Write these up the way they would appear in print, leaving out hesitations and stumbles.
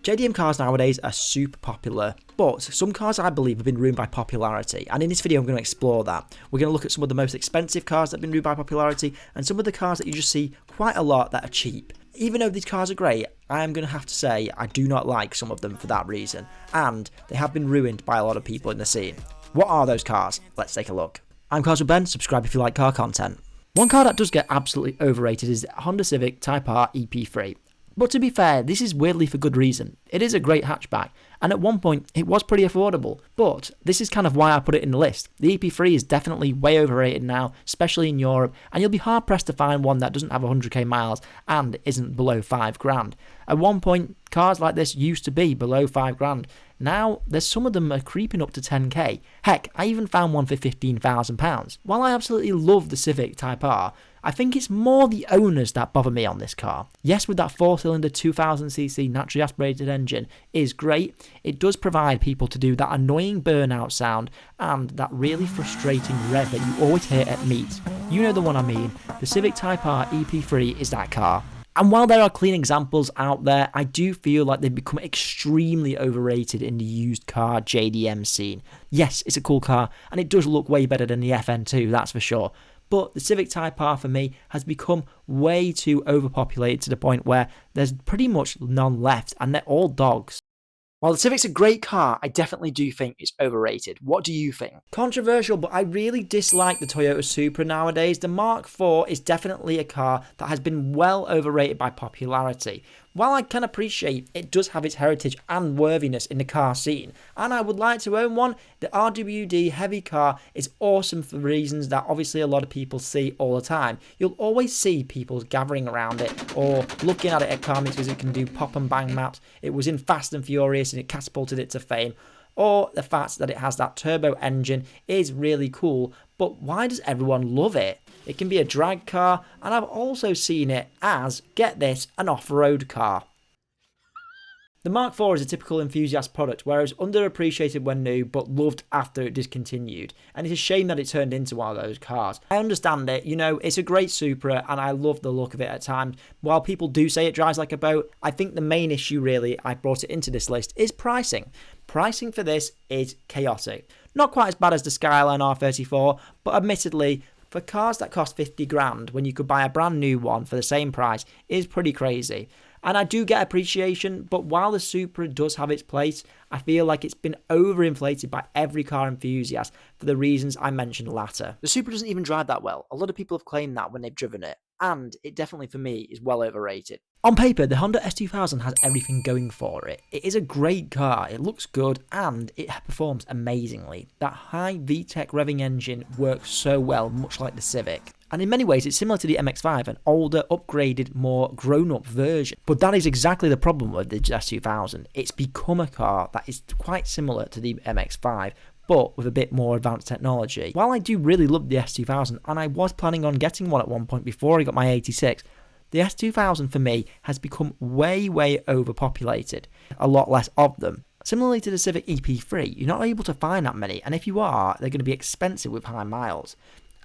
JDM cars nowadays are super popular, but some cars I believe have been ruined by popularity, and in this video I'm going to explore that. We're going to look at some of the most expensive cars that have been ruined by popularity, and some of the cars that you just see quite a lot that are cheap. Even though these cars are great, I am going to have to say I do not like some of them for that reason, and they have been ruined by a lot of people in the scene. What are those cars? Let's take a look. I'm Cars with Ben, subscribe if you like car content. One car that does get absolutely overrated is the Honda Civic Type R EP3. But to be fair, this is weirdly for good reason. It is a great hatchback, and at one point it was pretty affordable, but this is kind of why I put it in the list. The EP3 is definitely way overrated now, especially in Europe, and you'll be hard pressed to find one that doesn't have 100k miles and isn't below 5 grand. At one point, cars like this used to be below 5 grand. Now, there's some of them are creeping up to 10k. Heck, I even found one for £15,000. While I absolutely love the Civic Type R, I think it's more the owners that bother me on this car. Yes, with that 4-cylinder 2000cc naturally aspirated engine is great. It does provide people to do that annoying burnout sound and that really frustrating rev that you always hear at meets. You know the one I mean. The Civic Type R EP3 is that car. And while there are clean examples out there, I do feel like they've become extremely overrated in the used car JDM scene. Yes, it's a cool car, and it does look way better than the FN2, that's for sure. But the Civic Type R for me has become way too overpopulated to the point where there's pretty much none left, and they're all dogs. While the Civic's a great car, I definitely do think it's overrated. What do you think? Controversial, but I really dislike the Toyota Supra nowadays. The Mark IV is definitely a car that has been well overrated by popularity. While I can appreciate it does have its heritage and worthiness in the car scene, and I would like to own one, the RWD heavy car is awesome for reasons that obviously a lot of people see all the time. You'll always see people gathering around it or looking at it at car meets because it can do pop and bang maps. It was in Fast and Furious and it catapulted it to fame. Or the fact that it has that turbo engine is really cool, but why does everyone love it? It can be a drag car, and I've also seen it as, get this, an off-road car. The Mark IV is a typical enthusiast product, whereas underappreciated when new, but loved after it discontinued. And it's a shame that it turned into one of those cars. I understand it, you know, it's a great Supra, and I love the look of it at times. While people do say it drives like a boat, I think the main issue really, I brought it into this list, is pricing. Pricing for this is chaotic. Not quite as bad as the Skyline R34, but admittedly, for cars that cost 50 grand when you could buy a brand new one for the same price is pretty crazy. And I do get appreciation, but while the Supra does have its place, I feel like it's been overinflated by every car enthusiast for the reasons I mentioned latter. The Supra doesn't even drive that well. A lot of people have claimed that when they've driven it, and it definitely for me is well overrated. On paper, the Honda S2000 has everything going for it. It is a great car, it looks good, and it performs amazingly. That high VTEC revving engine works so well, much like the Civic. And in many ways, it's similar to the MX-5, an older, upgraded, more grown-up version. But that is exactly the problem with the S2000. It's become a car that is quite similar to the MX-5, but with a bit more advanced technology. While I do really love the S2000, and I was planning on getting one at one point before I got my 86, the S2000 for me has become way overpopulated. A lot less of them. Similarly to the Civic EP3, you're not able to find that many, and if you are, they're going to be expensive with high miles.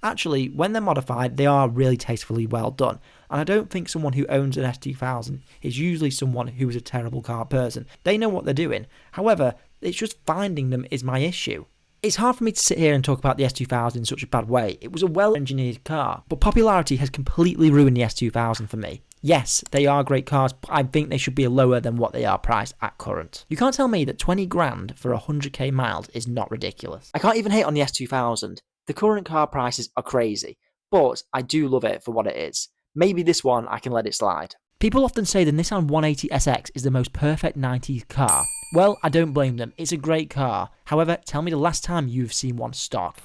Actually, when they're modified, they are really tastefully well done, and I don't think someone who owns an S2000 is usually someone who is a terrible car person. They know what they're doing. However, it's just finding them is my issue. It's hard for me to sit here and talk about the S2000 in such a bad way. It was a well-engineered car, but popularity has completely ruined the S2000 for me. Yes, they are great cars, but I think they should be lower than what they are priced at current. You can't tell me that 20 grand for 100k miles is not ridiculous. I can't even hate on the S2000. The current car prices are crazy, but I do love it for what it is. Maybe this one I can let it slide. People often say the Nissan 180 SX is the most perfect 90s car. Well, I don't blame them, it's a great car. However, tell me the last time you've seen one stock.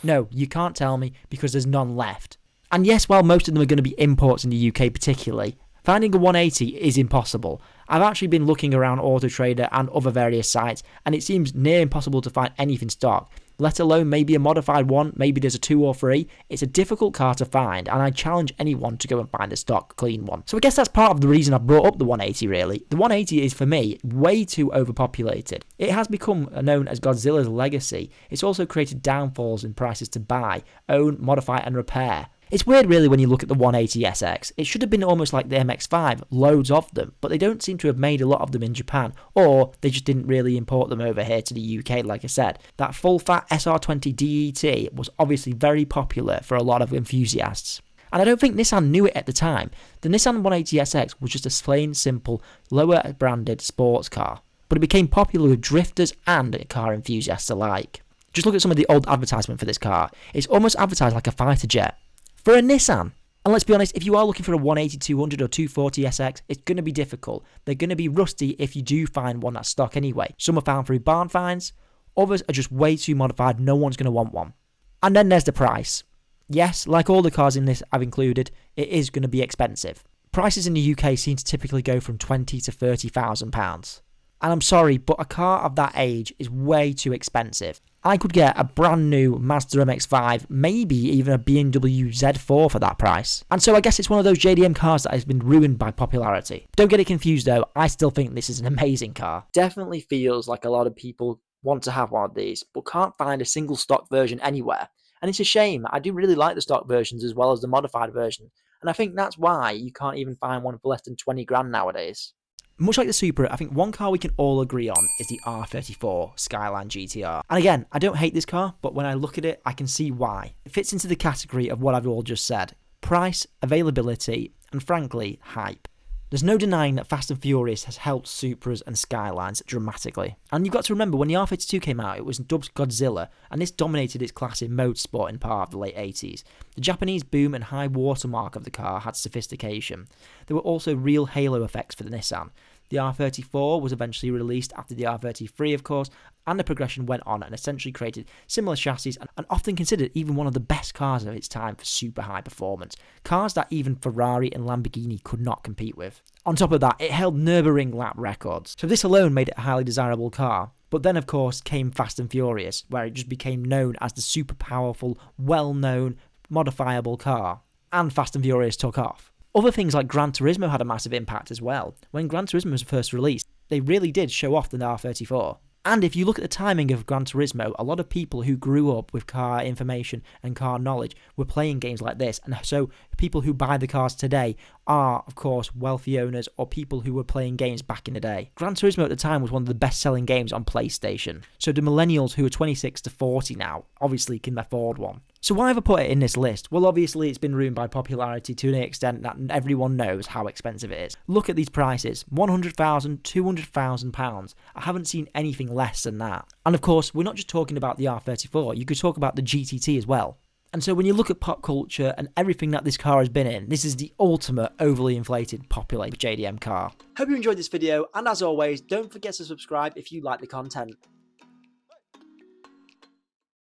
No, you can't tell me because there's none left. And yes, while most of them are going to be imports in the UK particularly, finding a 180 is impossible. I've actually been looking around Auto Trader and other various sites, and it seems near impossible to find anything stock, let alone maybe a modified one, maybe there's a 2 or 3. It's a difficult car to find, and I challenge anyone to go and find a stock clean one. So I guess that's part of the reason I brought up the 180 really. The 180 is for me way too overpopulated. It has become known as Godzilla's legacy. It's also created downfalls in prices to buy, own, modify and repair. It's weird really when you look at the 180SX. It should have been almost like the MX-5, loads of them, but they don't seem to have made a lot of them in Japan, or they just didn't really import them over here to the UK like I said. That full-fat SR20 DET was obviously very popular for a lot of enthusiasts. And I don't think Nissan knew it at the time. The Nissan 180SX was just a plain, simple, lower branded sports car, but it became popular with drifters and car enthusiasts alike. Just look at some of the old advertisement for this car. It's almost advertised like a fighter jet. For a Nissan. And let's be honest, if you are looking for a 180, 200 or 240SX, it's going to be difficult. They're going to be rusty if you do find one that's stock anyway. Some are found through barn finds, others are just way too modified, no one's going to want one. And then there's the price. Yes, like all the cars in this I've included, it is going to be expensive. Prices in the UK seem to typically go from £20,000 to £30,000. And I'm sorry, but a car of that age is way too expensive. I could get a brand new Mazda MX-5, maybe even a BMW Z4 for that price. And so I guess it's one of those JDM cars that has been ruined by popularity. Don't get it confused though, I still think this is an amazing car. Definitely feels like a lot of people want to have one of these, but can't find a single stock version anywhere. And it's a shame. I do really like the stock versions as well as the modified version. And I think that's why you can't even find one for less than 20 grand nowadays. Much like the Supra, I think one car we can all agree on is the R34 Skyline GTR. And again, I don't hate this car, but when I look at it, I can see why. It fits into the category of what I've all just said. Price, availability, and frankly, hype. There's no denying that Fast and Furious has helped Supras and Skylines dramatically. And you've got to remember, when the R32 came out, it was dubbed Godzilla, and this dominated its class in motorsport in part of the late 80s. The Japanese boom and high watermark of the car had sophistication. There were also real halo effects for the Nissan. The R34 was eventually released after the R33, of course, and the progression went on and essentially created similar chassis and often considered even one of the best cars of its time for super high performance. Cars that even Ferrari and Lamborghini could not compete with. On top of that, it held Nürburgring lap records, so this alone made it a highly desirable car. But then, of course, came Fast and Furious, where it just became known as the super powerful, well-known, modifiable car. And Fast and Furious took off. Other things like Gran Turismo had a massive impact as well. When Gran Turismo was first released, they really did show off the R34. And if you look at the timing of Gran Turismo, a lot of people who grew up with car information and car knowledge were playing games like this. And so people who buy the cars today are, of course, wealthy owners or people who were playing games back in the day. Gran Turismo at the time was one of the best-selling games on PlayStation. So the millennials who are 26 to 40 now obviously can afford one. So why have I put it in this list? Well, obviously it's been ruined by popularity to an extent that everyone knows how expensive it is. Look at these prices, £100,000, £200,000. I haven't seen anything less than that. And of course, we're not just talking about the R34, you could talk about the GTT as well. And so when you look at pop culture and everything that this car has been in, this is the ultimate overly inflated popular JDM car. Hope you enjoyed this video, and as always, don't forget to subscribe if you like the content.